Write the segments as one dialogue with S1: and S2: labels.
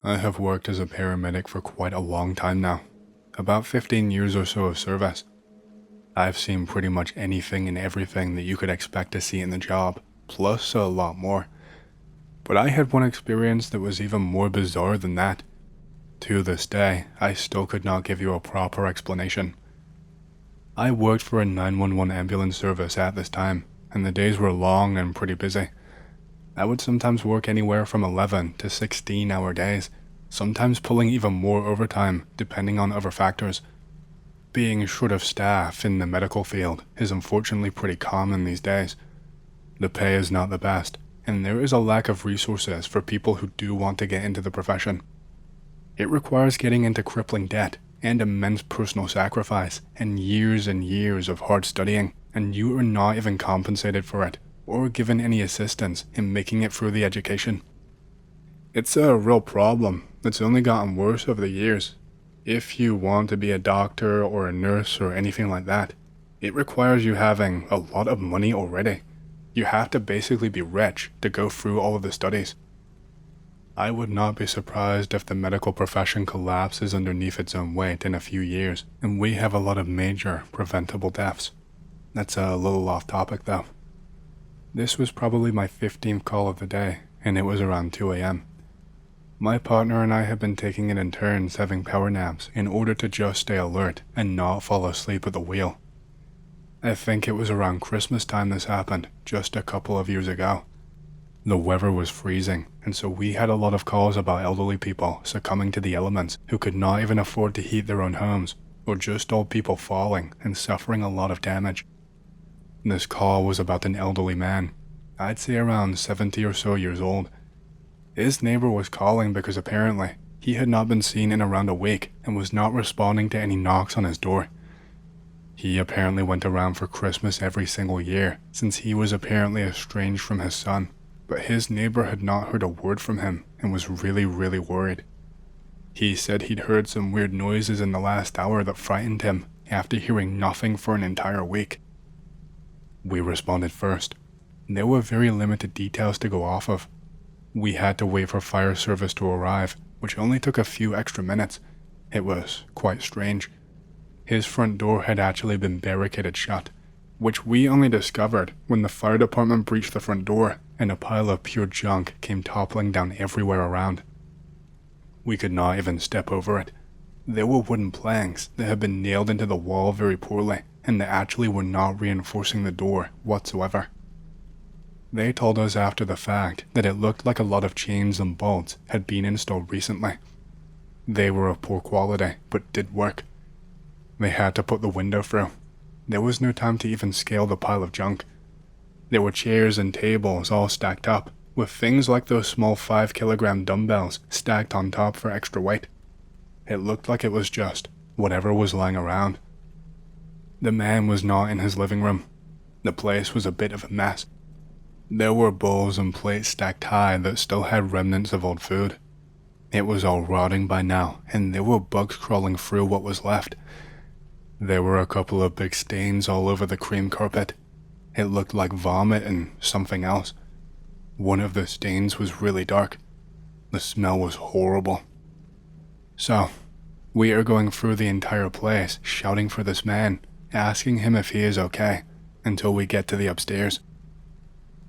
S1: I have worked as a paramedic for quite a long time now, about 15 years or so of service. I've seen pretty much anything and everything that you could expect to see in the job, plus a lot more. But I had one experience that was even more bizarre than that. To this day, I still could not give you a proper explanation. I worked for a 911 ambulance service at this time, and the days were long and pretty busy. I would sometimes work anywhere from 11 to 16-hour days, sometimes pulling even more overtime depending on other factors. Being short of staff in the medical field is unfortunately pretty common these days. The pay is not the best, and there is a lack of resources for people who do want to get into the profession. It requires getting into crippling debt and immense personal sacrifice and years of hard studying, and you are not even compensated for it or given any assistance in making it through the education. It's a real problem that's only gotten worse over the years. If you want to be a doctor or a nurse or anything like that, it requires you having a lot of money already. You have to basically be rich to go through all of the studies. I would not be surprised if the medical profession collapses underneath its own weight in a few years, and we have a lot of major preventable deaths. That's a little off topic though. This was probably my 15th call of the day, and it was around 2 a.m. My partner and I have been taking it in turns having power naps in order to just stay alert and not fall asleep at the wheel. I think it was around Christmas time this happened, just a couple of years ago. The weather was freezing, and so we had a lot of calls about elderly people succumbing to the elements who could not even afford to heat their own homes, or just old people falling and suffering a lot of damage. This call was about an elderly man, I'd say around 70 or so years old. His neighbor was calling because apparently he had not been seen in around a week and was not responding to any knocks on his door. He apparently went around for Christmas every single year since he was apparently estranged from his son, but his neighbor had not heard a word from him and was really worried. He said he'd heard some weird noises in the last hour that frightened him after hearing nothing for an entire week. We responded first. There were very limited details to go off of. We had to wait for fire service to arrive, which only took a few extra minutes. It was quite strange. His front door had actually been barricaded shut, which we only discovered when the fire department breached the front door and a pile of pure junk came toppling down everywhere around. We could not even step over it. There were wooden planks that had been nailed into the wall very poorly, and that actually were not reinforcing the door whatsoever. They told us after the fact that it looked like a lot of chains and bolts had been installed recently. They were of poor quality, but did work. They had to put the window through. There was no time to even scale the pile of junk. There were chairs and tables all stacked up, with things like those small 5-kilogram dumbbells stacked on top for extra weight. It looked like it was just whatever was lying around. The man was not in his living room. The place was a bit of a mess. There were bowls and plates stacked high that still had remnants of old food. It was all rotting by now, and there were bugs crawling through what was left. There were a couple of big stains all over the cream carpet. It looked like vomit and something else. One of the stains was really dark. The smell was horrible. So, we are going through the entire place shouting for this man, asking him if he is okay, until we get to the upstairs.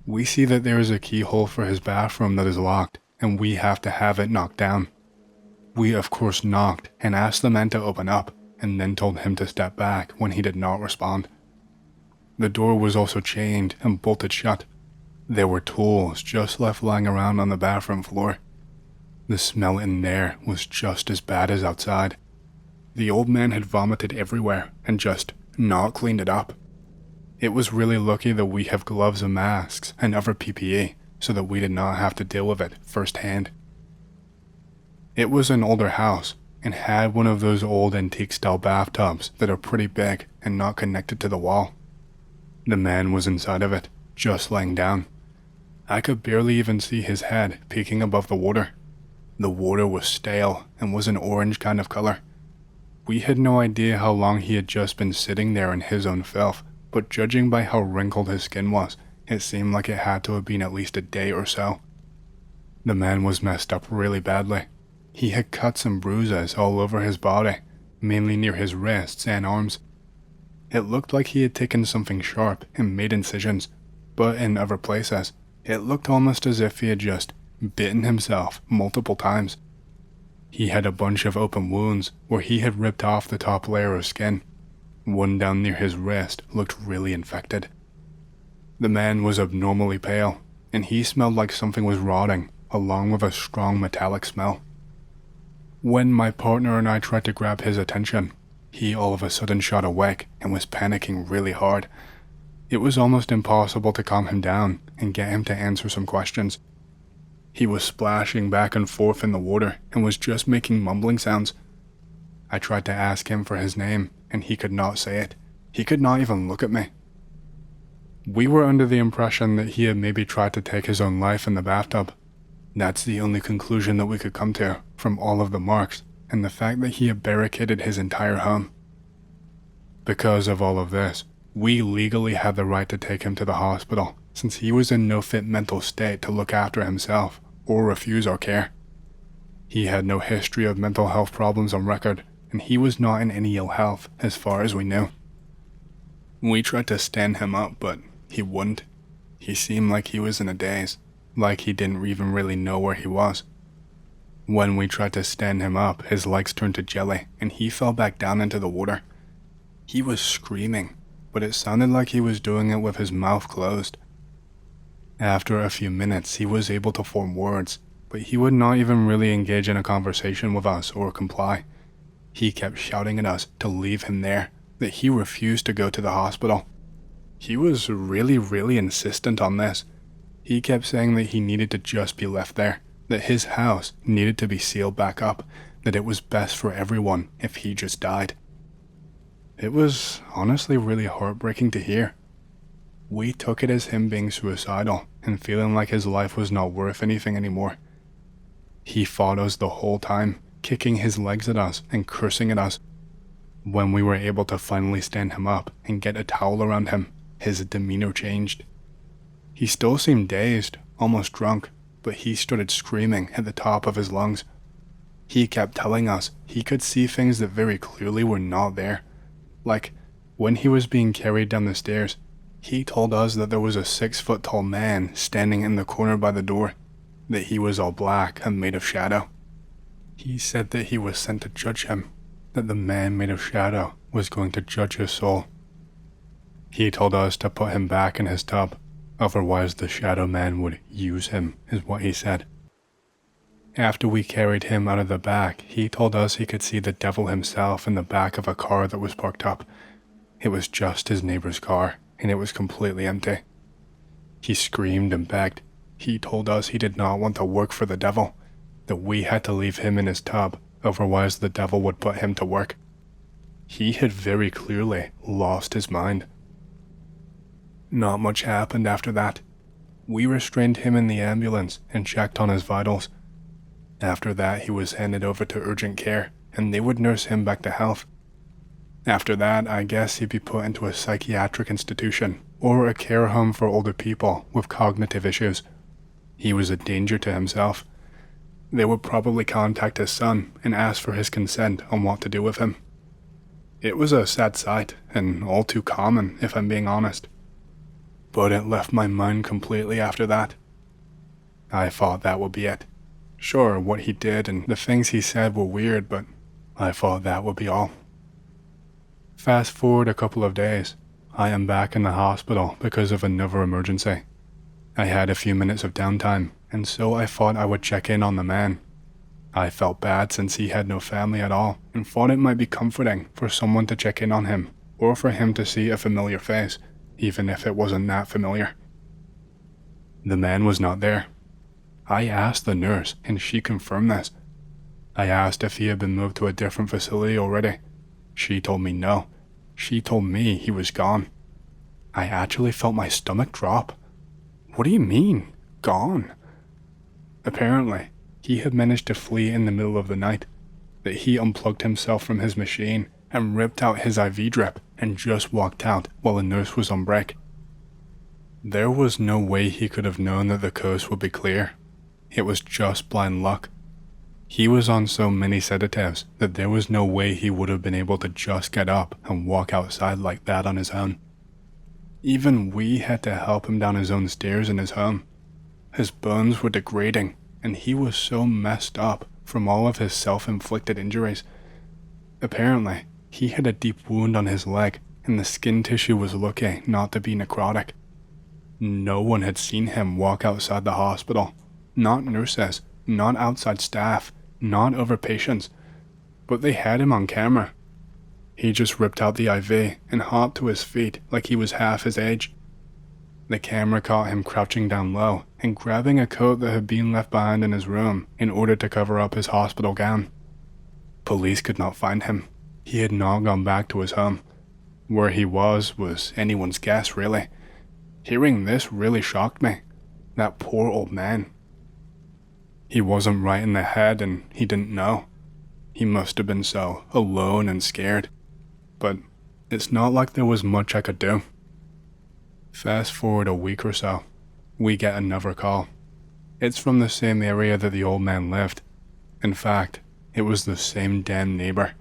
S1: We see that there is a keyhole for his bathroom that is locked, and we have to have it knocked down. We of course knocked and asked the man to open up, and then told him to step back when he did not respond. The door was also chained and bolted shut. There were tools just left lying around on the bathroom floor. The smell in there was just as bad as outside. The old man had vomited everywhere and just not cleaned it up. It was really lucky that we have gloves and masks and other PPE so that we did not have to deal with it firsthand. It was an older house and had one of those old antique-style bathtubs that are pretty big and not connected to the wall. The man was inside of it, just laying down. I could barely even see his head peeking above the water. The water was stale and was an orange kind of color. We had no idea how long he had just been sitting there in his own filth, but judging by how wrinkled his skin was, it seemed like it had to have been at least a day or so. The man was messed up really badly. He had cuts and bruises all over his body, mainly near his wrists and arms. It looked like he had taken something sharp and made incisions, but in other places, it looked almost as if he had just bitten himself multiple times. He had a bunch of open wounds where he had ripped off the top layer of skin. One down near his wrist looked really infected. The man was abnormally pale, and he smelled like something was rotting, along with a strong metallic smell. When my partner and I tried to grab his attention, he all of a sudden shot awake and was panicking really hard. It was almost impossible to calm him down and get him to answer some questions. He was splashing back and forth in the water and was just making mumbling sounds. I tried to ask him for his name, and he could not say it. He could not even look at me. We were under the impression that he had maybe tried to take his own life in the bathtub. That's the only conclusion that we could come to from all of the marks and the fact that he had barricaded his entire home. Because of all of this, we legally had the right to take him to the hospital, since he was in no fit mental state to look after himself or refuse our care. He had no history of mental health problems on record, and he was not in any ill health as far as we knew. We tried to stand him up, but he wouldn't. He seemed like he was in a daze, like he didn't even really know where he was. When we tried to stand him up, his legs turned to jelly, and he fell back down into the water. He was screaming, but it sounded like he was doing it with his mouth closed. After a few minutes, he was able to form words, but he would not even really engage in a conversation with us or comply. He kept shouting at us to leave him there, that he refused to go to the hospital. He was really insistent on this. He kept saying that he needed to just be left there, that his house needed to be sealed back up, that it was best for everyone if he just died. It was honestly really heartbreaking to hear. We took it as him being suicidal and feeling like his life was not worth anything anymore. He fought us the whole time, kicking his legs at us and cursing at us. When we were able to finally stand him up and get a towel around him, his demeanor changed. He still seemed dazed, almost drunk, but he started screaming at the top of his lungs. He kept telling us he could see things that very clearly were not there. Like, when he was being carried down the stairs, he told us that there was a 6-foot-tall man standing in the corner by the door, that he was all black and made of shadow. He said that he was sent to judge him, that the man made of shadow was going to judge his soul. He told us to put him back in his tub, otherwise the shadow man would use him, is what he said. After we carried him out of the back, he told us he could see the devil himself in the back of a car that was parked up. It was just his neighbor's car, and it was completely empty. He screamed and begged. He told us he did not want to work for the devil, that we had to leave him in his tub, otherwise the devil would put him to work. He had very clearly lost his mind. Not much happened after that. We restrained him in the ambulance and checked on his vitals. After that, he was handed over to urgent care, and they would nurse him back to health. After that, I guess he'd be put into a psychiatric institution or a care home for older people with cognitive issues. He was a danger to himself. They would probably contact his son and ask for his consent on what to do with him. It was a sad sight, and all too common, if I'm being honest. But it left my mind completely after that. I thought that would be it. Sure, what he did and the things he said were weird, but I thought that would be all. Fast forward a couple of days, I am back in the hospital because of another emergency. I had a few minutes of downtime, and so I thought I would check in on the man. I felt bad since he had no family at all, and thought it might be comforting for someone to check in on him, or for him to see a familiar face, even if it wasn't that familiar. The man was not there. I asked the nurse, and she confirmed this. I asked if he had been moved to a different facility already. She told me no. She told me he was gone. I actually felt my stomach drop. What do you mean, gone? Apparently, he had managed to flee in the middle of the night, that he unplugged himself from his machine and ripped out his IV drip and just walked out while the nurse was on break. There was no way he could have known that the coast would be clear. It was just blind luck. He was on so many sedatives that there was no way he would have been able to just get up and walk outside like that on his own. Even we had to help him down his own stairs in his home. His bones were degrading, and he was so messed up from all of his self-inflicted injuries. Apparently, he had a deep wound on his leg, and the skin tissue was lucky not to be necrotic. No one had seen him walk outside the hospital. Not nurses, not outside staff, not other patients. But they had him on camera. He just ripped out the IV and hopped to his feet like he was half his age. The camera caught him crouching down low and grabbing a coat that had been left behind in his room in order to cover up his hospital gown. Police could not find him. He had not gone back to his home. Where he was anyone's guess, really. Hearing this really shocked me. That poor old man. He wasn't right in the head and he didn't know. He must have been so alone and scared. But it's not like there was much I could do. Fast forward a week or so, we get another call. It's from the same area that the old man lived. In fact, it was the same damn neighbor.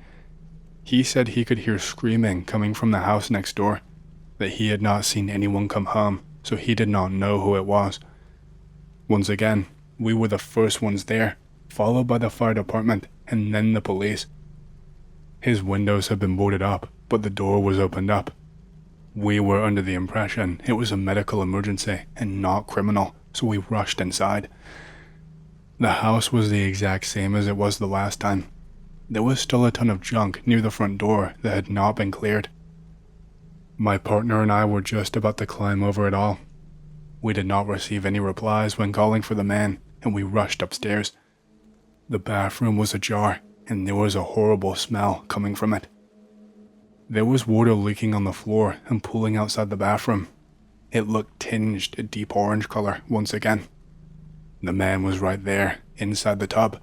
S1: He said he could hear screaming coming from the house next door, that he had not seen anyone come home, so he did not know who it was. Once again, we were the first ones there, followed by the fire department and then the police. His windows had been boarded up, but the door was opened up. We were under the impression it was a medical emergency and not criminal, so we rushed inside. The house was the exact same as it was the last time. There was still a ton of junk near the front door that had not been cleared. My partner and I were just about to climb over it all. We did not receive any replies when calling for the man, and we rushed upstairs. The bathroom was ajar, and there was a horrible smell coming from it. There was water leaking on the floor and pooling outside the bathroom. It looked tinged a deep orange color once again. The man was right there, inside the tub.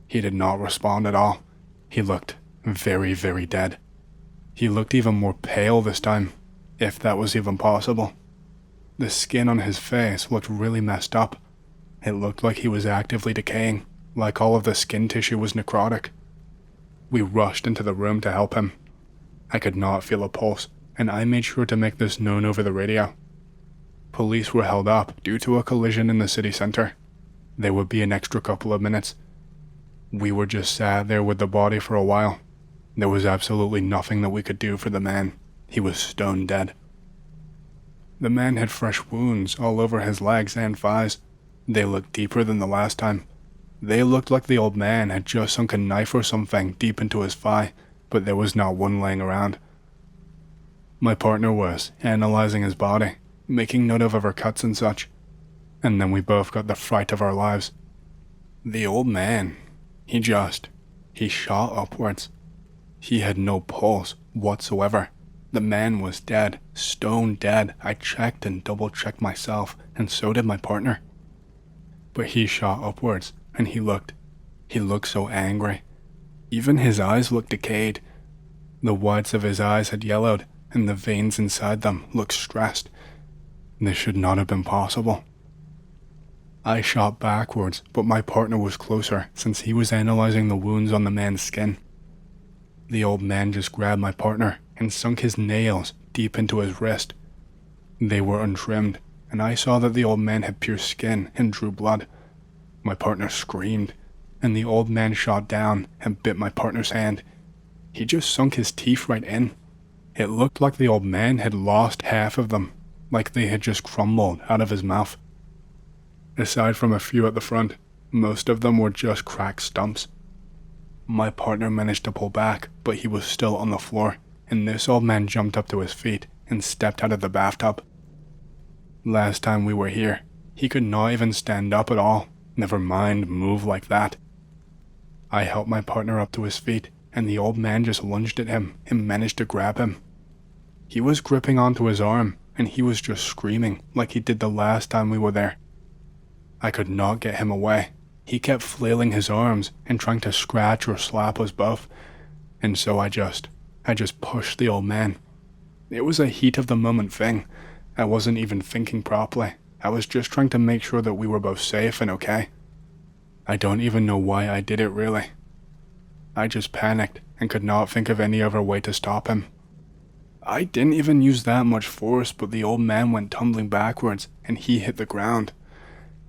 S1: He did not respond at all. He looked very, very dead. He looked even more pale this time, if that was even possible. The skin on his face looked really messed up. It looked like he was actively decaying, like all of the skin tissue was necrotic. We rushed into the room to help him. I could not feel a pulse, and I made sure to make this known over the radio. Police were held up due to a collision in the city center. There would be an extra couple of minutes. We were just sat there with the body for a while. There was absolutely nothing that we could do for the man. He was stone dead. The man had fresh wounds all over his legs and thighs. They looked deeper than the last time. They looked like the old man had just sunk a knife or something deep into his thigh, but there was not one laying around. My partner was analyzing his body, making note of our cuts and such, and then we both got the fright of our lives. The old man, he shot upwards. He had no pulse whatsoever. The man was dead, stone dead. I checked and double-checked myself, and so did my partner. But he shot upwards, and he looked so angry. Even his eyes looked decayed. The whites of his eyes had yellowed, and the veins inside them looked stressed. This should not have been possible. I shot backwards, but my partner was closer since he was analyzing the wounds on the man's skin. The old man just grabbed my partner and sunk his nails deep into his wrist. They were untrimmed, and I saw that the old man had pierced skin and drew blood. My partner screamed, and the old man shot down and bit my partner's hand. He just sunk his teeth right in. It looked like the old man had lost half of them, like they had just crumbled out of his mouth. Aside from a few at the front, most of them were just cracked stumps. My partner managed to pull back, but he was still on the floor, and this old man jumped up to his feet and stepped out of the bathtub. Last time we were here, he could not even stand up at all, never mind move like that. I helped my partner up to his feet, and the old man just lunged at him and managed to grab him. He was gripping onto his arm, and he was just screaming like he did the last time we were there. I could not get him away. He kept flailing his arms and trying to scratch or slap us both, and so I just pushed the old man. It was a heat of the moment thing. I wasn't even thinking properly. I was just trying to make sure that we were both safe and okay. I don't even know why I did it really. I just panicked and could not think of any other way to stop him. I didn't even use that much force, but the old man went tumbling backwards and he hit the ground.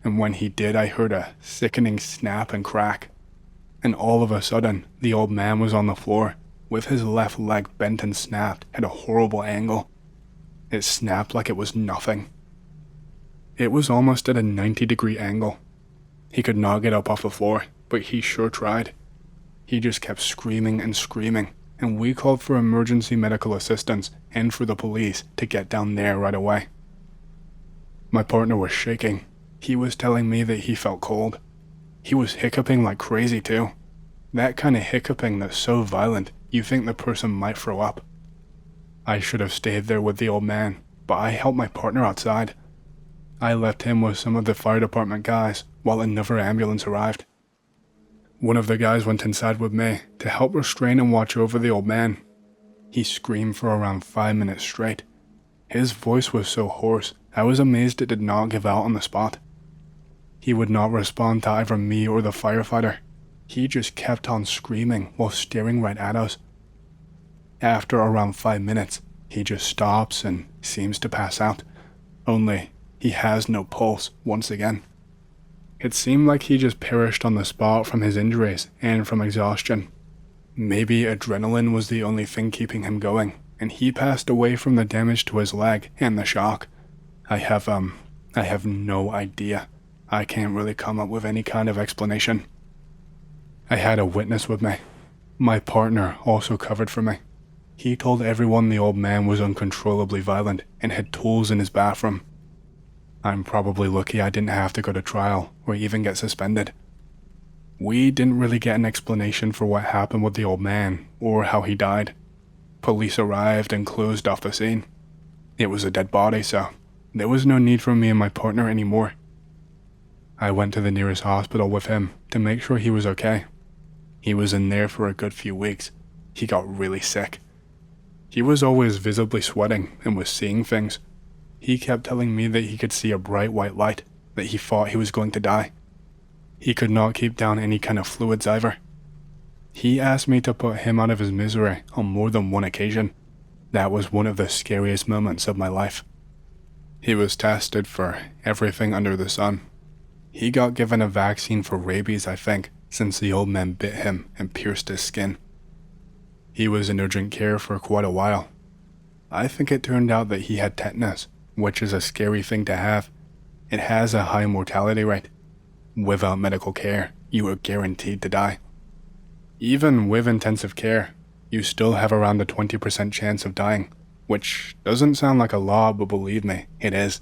S1: And when he did, I heard a sickening snap and crack. And all of a sudden, the old man was on the floor, with his left leg bent and snapped at a horrible angle. It snapped like it was nothing. It was almost at a 90-degree angle. He could not get up off the floor, but he sure tried. He just kept screaming and screaming, and we called for emergency medical assistance and for the police to get down there right away. My partner was shaking. He was telling me that he felt cold. He was hiccuping like crazy too. That kind of hiccuping that's so violent you think the person might throw up. I should have stayed there with the old man, but I helped my partner outside. I left him with some of the fire department guys while another ambulance arrived. One of the guys went inside with me to help restrain and watch over the old man. He screamed for around 5 minutes straight. His voice was so hoarse, I was amazed it did not give out on the spot. He would not respond to either me or the firefighter. He just kept on screaming while staring right at us. After around 5 minutes, he just stops and seems to pass out. Only, he has no pulse once again. It seemed like he just perished on the spot from his injuries and from exhaustion. Maybe adrenaline was the only thing keeping him going, and he passed away from the damage to his leg and the shock. I have no idea. I can't really come up with any kind of explanation. I had a witness with me. My partner also covered for me. He told everyone the old man was uncontrollably violent and had tools in his bathroom. I'm probably lucky I didn't have to go to trial or even get suspended. We didn't really get an explanation for what happened with the old man or how he died. Police arrived and closed off the scene. It was a dead body, so there was no need for me and my partner anymore. I went to the nearest hospital with him to make sure he was okay. He was in there for a good few weeks. He got really sick. He was always visibly sweating and was seeing things. He kept telling me that he could see a bright white light, that he thought he was going to die. He could not keep down any kind of fluids either. He asked me to put him out of his misery on more than one occasion. That was one of the scariest moments of my life. He was tested for everything under the sun. He got given a vaccine for rabies, I think, since the old man bit him and pierced his skin. He was in urgent care for quite a while. I think it turned out that he had tetanus, which is a scary thing to have. It has a high mortality rate. Without medical care, you are guaranteed to die. Even with intensive care, you still have around a 20% chance of dying, which doesn't sound like a lot, but believe me, it is.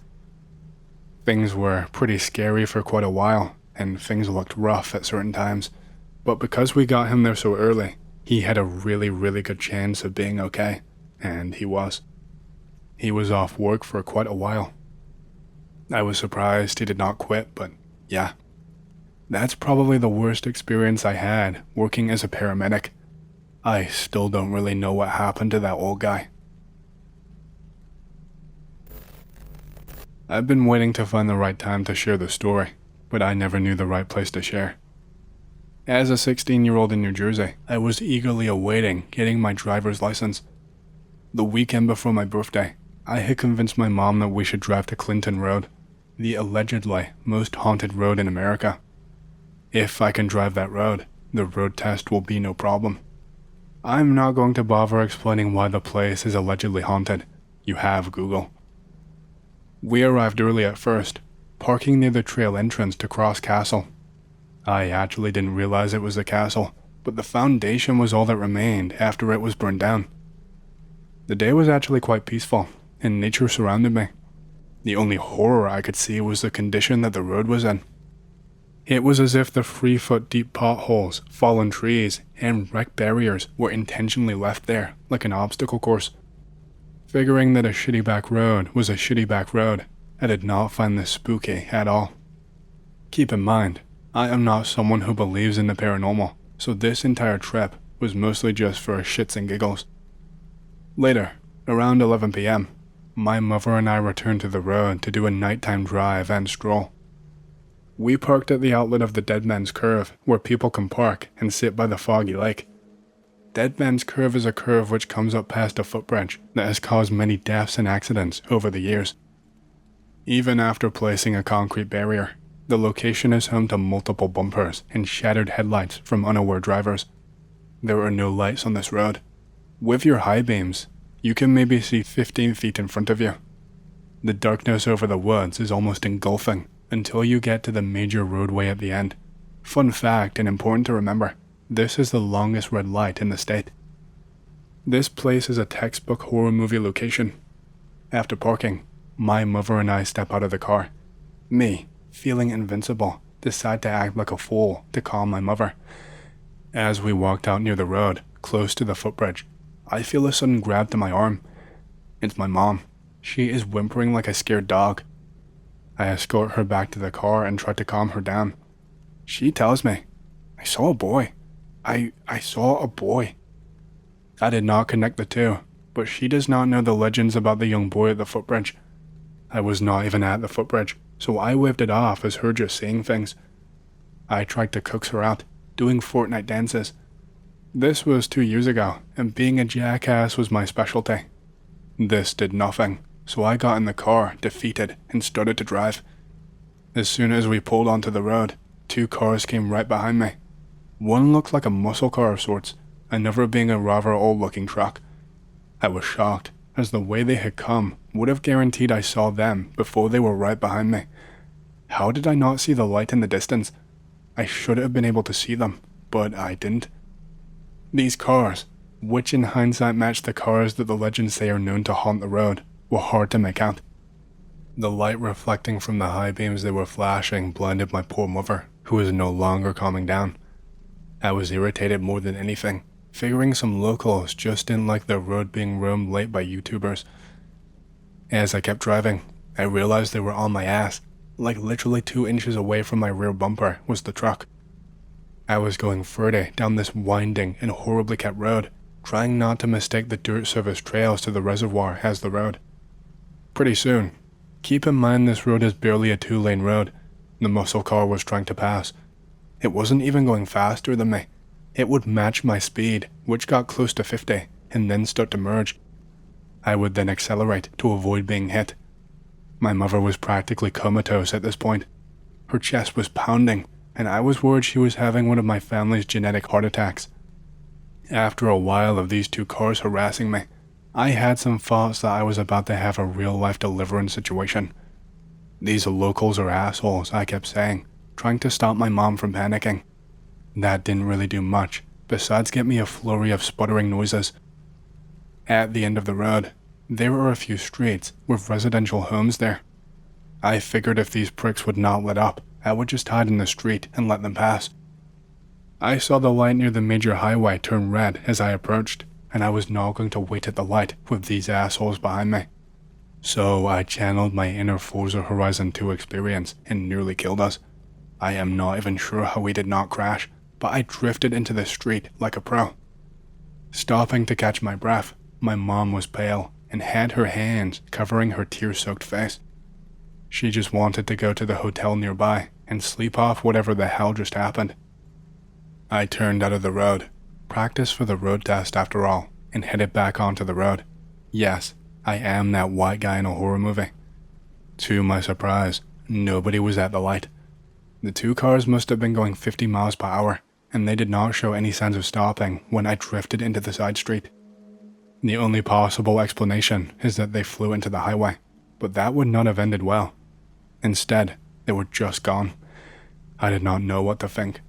S1: Things were pretty scary for quite a while, and things looked rough at certain times, but because we got him there so early, he had a really good chance of being okay, and he was. He was off work for quite a while. I was surprised he did not quit, but yeah. That's probably the worst experience I had working as a paramedic. I still don't really know what happened to that old guy. I've been waiting to find the right time to share the story, but I never knew the right place to share. As a 16-year-old in New Jersey, I was eagerly awaiting getting my driver's license. The weekend before my birthday, I had convinced my mom that we should drive to Clinton Road, the allegedly most haunted road in America. If I can drive that road, the road test will be no problem. I'm not going to bother explaining why the place is allegedly haunted. You have Google. We arrived early at first, parking near the trail entrance to Cross Castle. I actually didn't realize it was a castle, but the foundation was all that remained after it was burned down. The day was actually quite peaceful, and nature surrounded me. The only horror I could see was the condition that the road was in. It was as if the 3-foot deep potholes, fallen trees, and wrecked barriers were intentionally left there, like an obstacle course. Figuring that a shitty back road was a shitty back road, I did not find this spooky at all. Keep in mind, I am not someone who believes in the paranormal, so this entire trip was mostly just for shits and giggles. Later, around 11 p.m., my mother and I returned to the road to do a nighttime drive and stroll. We parked at the outlet of the Dead Man's Curve, where people can park and sit by the foggy lake. Dead Man's Curve is a curve which comes up past a footbridge that has caused many deaths and accidents over the years. Even after placing a concrete barrier, the location is home to multiple bumpers and shattered headlights from unaware drivers. There are no lights on this road. With your high beams, you can maybe see 15 feet in front of you. The darkness over the woods is almost engulfing until you get to the major roadway at the end. Fun fact and important to remember, this is the longest red light in the state. This place is a textbook horror movie location. After parking, my mother and I step out of the car. Me, feeling invincible, decide to act like a fool to calm my mother. As we walked out near the road, close to the footbridge, I feel a sudden grab to my arm. It's my mom. She is whimpering like a scared dog. I escort her back to the car and try to calm her down. She tells me, I saw a boy. I saw a boy. I did not connect the two, but she does not know the legends about the young boy at the footbridge. I was not even at the footbridge, so I waved it off as her just saying things. I tried to coax her out, doing Fortnite dances. This was 2 years ago, and being a jackass was my specialty. This did nothing, so I got in the car, defeated, and started to drive. As soon as we pulled onto the road, 2 cars came right behind me. One looked like a muscle car of sorts, another being a rather old-looking truck. I was shocked, as the way they had come would have guaranteed I saw them before they were right behind me. How did I not see the light in the distance? I should have been able to see them, but I didn't. These cars, which in hindsight matched the cars that the legends say are known to haunt the road, were hard to make out. The light reflecting from the high beams they were flashing blinded my poor mother, who was no longer calming down. I was irritated more than anything, figuring some locals just didn't like the road being roamed late by YouTubers. As I kept driving, I realized they were on my ass, like literally 2 inches away from my rear bumper was the truck. I was going 30 down this winding and horribly kept road, trying not to mistake the dirt surface trails to the reservoir as the road. Pretty soon, keep in mind this road is barely a 2-lane road, the muscle car was trying to pass. It wasn't even going faster than me. It would match my speed, which got close to 50, and then start to merge. I would then accelerate to avoid being hit. My mother was practically comatose at this point. Her chest was pounding, and I was worried she was having one of my family's genetic heart attacks. After a while of these 2 cars harassing me, I had some thoughts that I was about to have a real-life deliverance situation. These locals are assholes, I kept saying, trying to stop my mom from panicking. That didn't really do much, besides get me a flurry of sputtering noises. At the end of the road, there were a few streets with residential homes there. I figured if these pricks would not let up, I would just hide in the street and let them pass. I saw the light near the major highway turn red as I approached, and I was not going to wait at the light with these assholes behind me. So I channeled my inner Forza Horizon 2 experience and nearly killed us. I am not even sure how we did not crash, but I drifted into the street like a pro. Stopping to catch my breath, my mom was pale and had her hands covering her tear-soaked face. She just wanted to go to the hotel nearby and sleep off whatever the hell just happened. I turned out of the road, practiced for the road test after all, and headed back onto the road. Yes, I am that white guy in a horror movie. To my surprise, nobody was at the light. The 2 cars must have been going 50 miles per hour, and they did not show any signs of stopping when I drifted into the side street. The only possible explanation is that they flew into the highway, but that would not have ended well. Instead, they were just gone. I did not know what to think.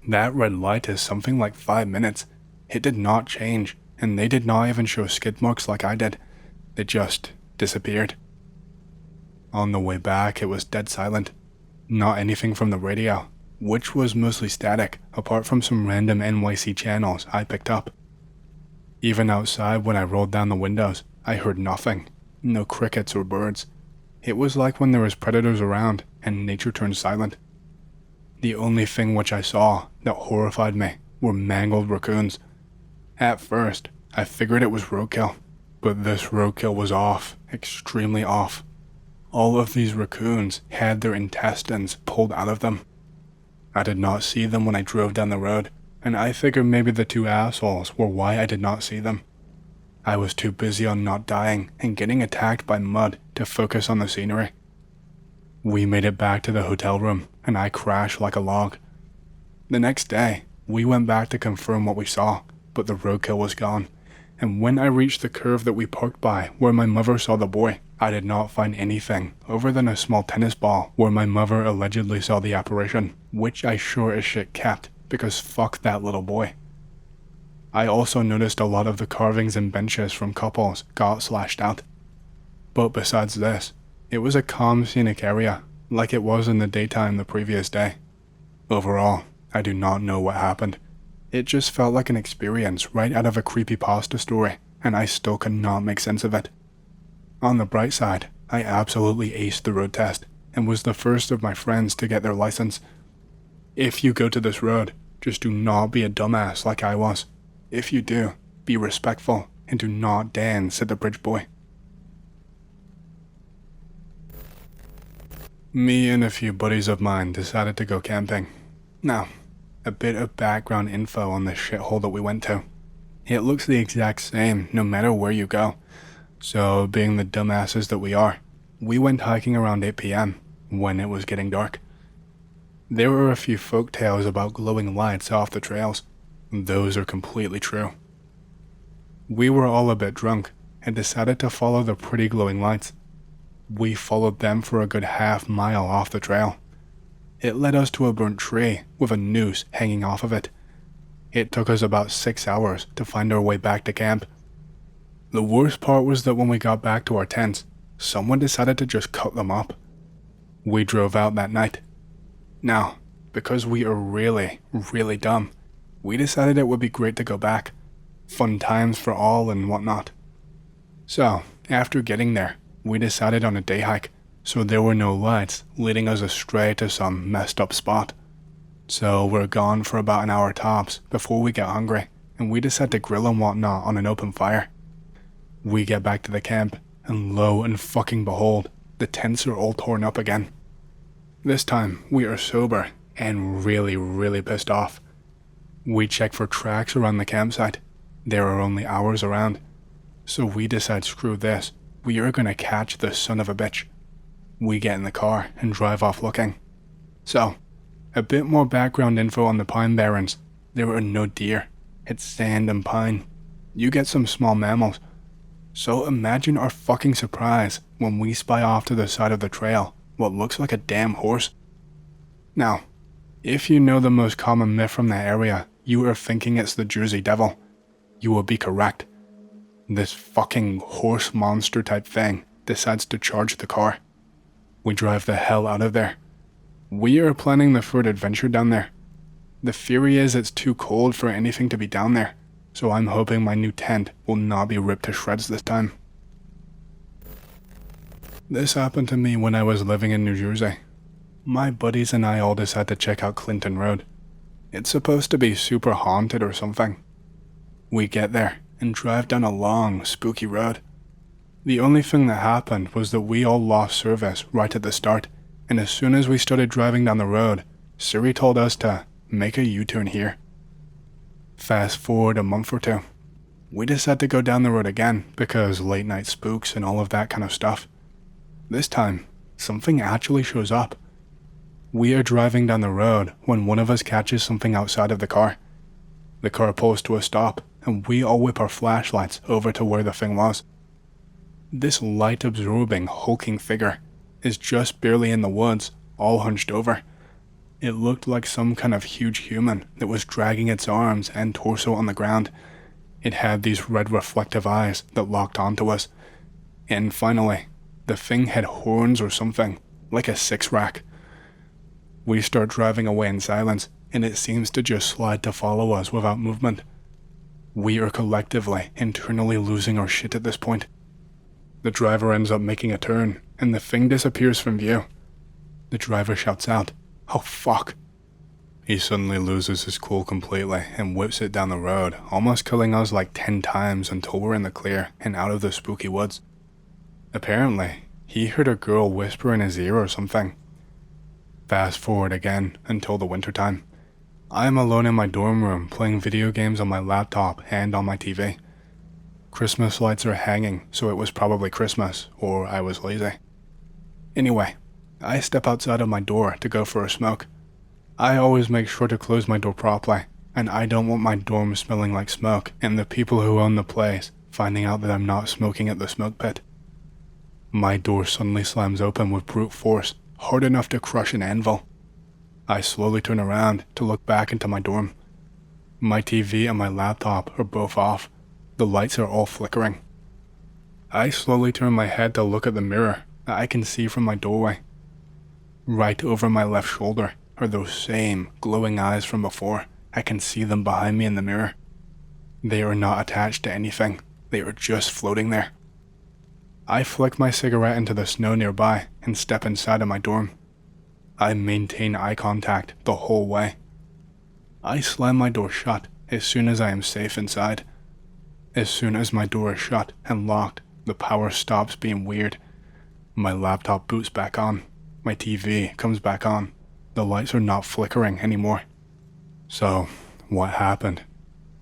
S1: That red light is something like 5 minutes. It did not change, and they did not even show skid marks like I did. They just disappeared. On the way back, it was dead silent. Not anything from the radio, which was mostly static, apart from some random NYC channels I picked up. Even outside, when I rolled down the windows, I heard nothing. No crickets or birds. It was like when there was predators around, and nature turned silent. The only thing which I saw that horrified me were mangled raccoons. At first, I figured it was roadkill, but this roadkill was off, extremely off. All of these raccoons had their intestines pulled out of them. I did not see them when I drove down the road, and I figured maybe the two assholes were why I did not see them. I was too busy on not dying and getting attacked by mud to focus on the scenery. We made it back to the hotel room, and I crashed like a log. The next day, we went back to confirm what we saw, but the roadkill was gone, and when I reached the curve that we parked by where my mother saw the boy, I did not find anything other than a small tennis ball where my mother allegedly saw the apparition, which I sure as shit kept, because fuck that little boy. I also noticed a lot of the carvings and benches from couples got slashed out. But besides this, it was a calm scenic area, like it was in the daytime the previous day. Overall, I do not know what happened. It just felt like an experience right out of a creepypasta story, and I still could not make sense of it. On the bright side, I absolutely aced the road test, and was the first of my friends to get their license. If you go to this road, just do not be a dumbass like I was. If you do, be respectful, and do not dance at the bridge boy. Me and a few buddies of mine decided to go camping. Now, a bit of background info on this shithole that we went to. It looks the exact same no matter where you go. So, being the dumbasses that we are, we went hiking around 8 PM, when it was getting dark. There were a few folk tales about glowing lights off the trails. Those are completely true. We were all a bit drunk, and decided to follow the pretty glowing lights. We followed them for a good half-mile off the trail. It led us to a burnt tree with a noose hanging off of it. It took us about 6 hours to find our way back to camp. The worst part was that when we got back to our tents, someone decided to just cut them up. We drove out that night. Now, because we are really, really dumb, we decided it would be great to go back. Fun times for all and whatnot. So, after getting there, we decided on a day hike, so there were no lights leading us astray to some messed up spot. So we're gone for about an hour tops before we get hungry, and we decide to grill and whatnot on an open fire. We get back to the camp, and lo and fucking behold, the tents are all torn up again. This time, we are sober, and really, really pissed off. We check for tracks around the campsite. There are only hours around. So we decide, screw this, we are gonna catch the son of a bitch. We get in the car and drive off looking. So, a bit more background info on the Pine Barrens. There are no deer. It's sand and pine. You get some small mammals. So imagine our fucking surprise when we spy off to the side of the trail what looks like a damn horse. Now, if you know the most common myth from that area, you are thinking it's the Jersey Devil. You will be correct. This fucking horse monster type thing decides to charge the car. We drive the hell out of there. We are planning the third adventure down there. The theory is it's too cold for anything to be down there, so I'm hoping my new tent will not be ripped to shreds this time. This happened to me when I was living in New Jersey. My buddies and I all decided to check out Clinton Road. It's supposed to be super haunted or something. We get there and drive down a long, spooky road. The only thing that happened was that we all lost service right at the start, and as soon as we started driving down the road, Siri told us to make a U-turn here. Fast forward a month or two. We decided to go down the road again because late night spooks and all of that kind of stuff. This time, something actually shows up. We are driving down the road when one of us catches something outside of the car. The car pulls to a stop, and we all whip our flashlights over to where the thing was. This light-absorbing, hulking figure is just barely in the woods, all hunched over. It looked like some kind of huge human that was dragging its arms and torso on the ground. It had these red reflective eyes that locked onto us. And finally, the thing had horns or something, like a six-rack. We start driving away in silence, and it seems to just slide to follow us without movement. We are collectively, internally losing our shit at this point. The driver ends up making a turn, and the thing disappears from view. The driver shouts out, "Oh fuck." He suddenly loses his cool completely and whips it down the road, almost killing us like 10 times until we're in the clear and out of the spooky woods. Apparently, He heard a girl whisper in his ear or something. Fast forward again until the wintertime. I am alone in my dorm room playing video games on my laptop and on my TV. Christmas lights are hanging, so it was probably Christmas, or I was lazy. Anyway, I step outside of my door to go for a smoke. I always make sure to close my door properly, and I don't want my dorm smelling like smoke and the people who own the place finding out that I'm not smoking at the smoke pit. My door suddenly slams open with brute force, hard enough to crush an anvil. I slowly turn around to look back into my dorm. My TV and my laptop are both off. The lights are all flickering. I slowly turn my head to look at the mirror that I can see from my doorway. Right over my left shoulder are those same glowing eyes from before. I can see them behind me in the mirror. They are not attached to anything. They are just floating there. I flick my cigarette into the snow nearby and step inside of my dorm. I maintain eye contact the whole way. I slam my door shut as soon as I am safe inside. As soon as my door is shut and locked, the power stops being weird. My laptop boots back on. My TV comes back on. The lights are not flickering anymore. So, what happened?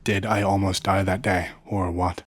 S1: Did I almost die that day, or what?